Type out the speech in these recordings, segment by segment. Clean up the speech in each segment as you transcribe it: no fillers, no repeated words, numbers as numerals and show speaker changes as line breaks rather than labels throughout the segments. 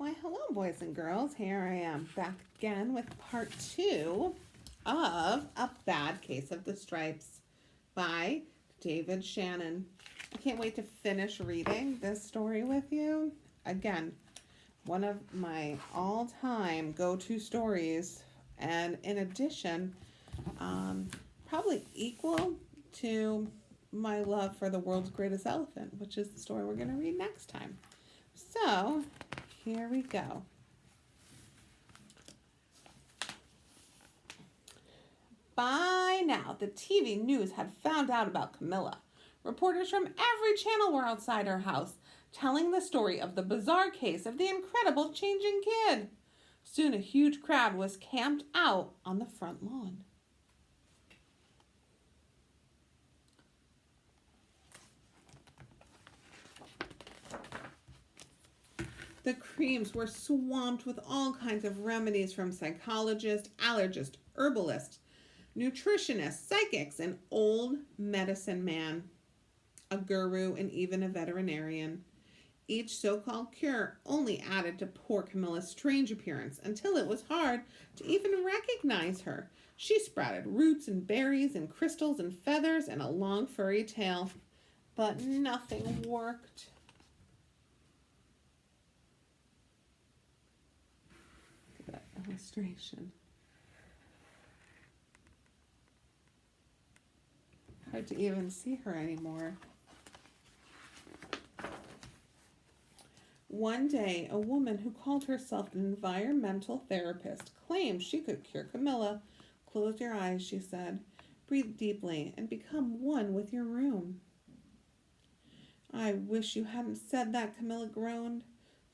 Why, hello, boys and girls. Here I am back again with part two of A Bad Case of the Stripes by David Shannon. I can't wait to finish reading this story with you. Again, one of my all-time go-to stories, and in addition, probably equal to my love for The World's Greatest Elephant, which is the story we're going to read next time. So, here we go. By now, the TV news had found out about Camilla. Reporters from every channel were outside her house, telling the story of the bizarre case of the incredible changing kid. Soon a huge crowd was camped out on the front lawn. The Creams were swamped with all kinds of remedies from psychologists, allergists, herbalists, nutritionists, psychics, an old medicine man, a guru, and even a veterinarian. Each so-called cure only added to poor Camilla's strange appearance until it was hard to even recognize her. She sprouted roots and berries and crystals and feathers and a long furry tail, but nothing worked. Look at that illustration. Hard to even see her anymore. One day, a woman who called herself an environmental therapist claimed she could cure Camilla. Close your eyes, she said. Breathe deeply and become one with your room. I wish you hadn't said that, Camilla groaned.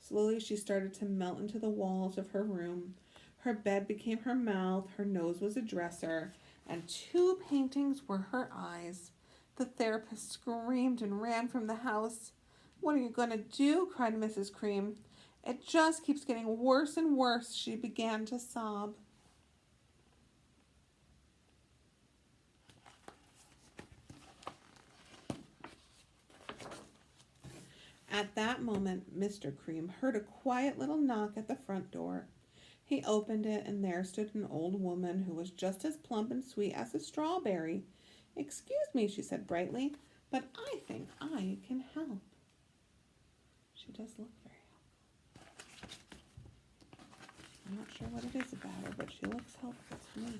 Slowly, she started to melt into the walls of her room. Her bed became her mouth, her nose was a dresser, and two paintings were her eyes. The therapist screamed and ran from the house. What are you going to do? Cried Mrs. Cream. It just keeps getting worse and worse, she began to sob. At that moment, Mr. Cream heard a quiet little knock at the front door. He opened it, and there stood an old woman who was just as plump and sweet as a strawberry. Excuse me, she said brightly, but I think I can help. She does look very helpful. I'm not sure what it is about her, but she looks helpful to me.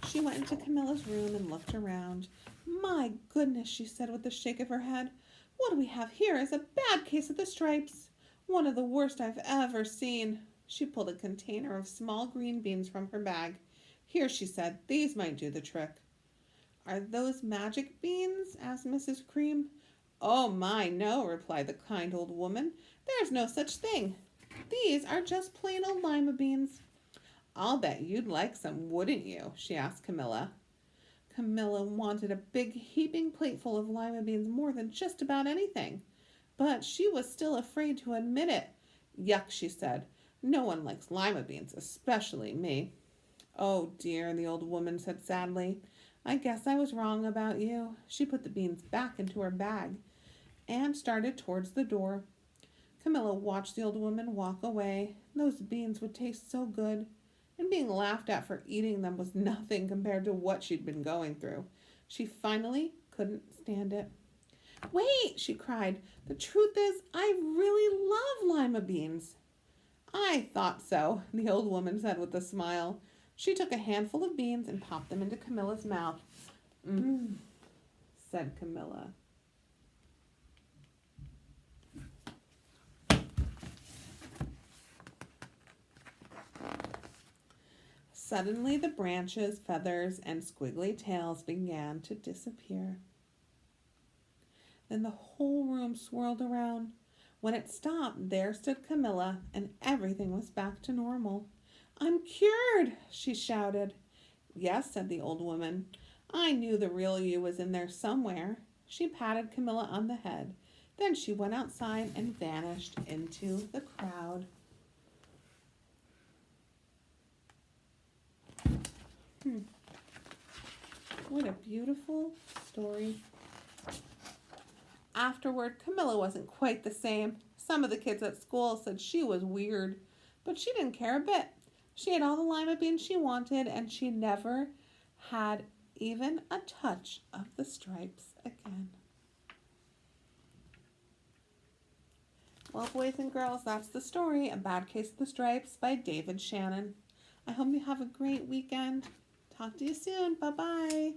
She went into Camilla's room and looked around. My goodness, she said with a shake of her head. What we have here is a bad case of the stripes. One of the worst I've ever seen. She pulled a container of small green beans from her bag. Here, she said, these might do the trick. Are those magic beans? Asked Mrs. Cream. Oh my, no, replied the kind old woman. There's no such thing. These are just plain old lima beans. I'll bet you'd like some, wouldn't you? She asked Camilla. Camilla wanted a big heaping plateful of lima beans more than just about anything, but she was still afraid to admit it. Yuck, she said. No one likes lima beans, especially me. Oh dear, the old woman said sadly. I guess I was wrong about you. She put the beans back into her bag and started towards the door. Camilla watched the old woman walk away. Those beans would taste so good, and being laughed at for eating them was nothing compared to what she'd been going through. She finally couldn't stand it. Wait, she cried. The truth is, I really love lima beans. I thought so, the old woman said with a smile. She took a handful of beans and popped them into Camilla's mouth. Mmm, said Camilla. Suddenly the branches, feathers, and squiggly tails began to disappear. Then the whole room swirled around. When it stopped, there stood Camilla, and everything was back to normal. I'm cured, she shouted. Yes, said the old woman. I knew the real you was in there somewhere. She patted Camilla on the head. Then she went outside and vanished into the crowd. What a beautiful story. Afterward, Camilla wasn't quite the same. Some of the kids at school said she was weird, but she didn't care a bit. She ate all the lima beans she wanted, and she never had even a touch of the stripes again. Well, boys and girls, that's the story, A Bad Case of the Stripes by David Shannon. I hope you have a great weekend. Talk to you soon. Bye-bye.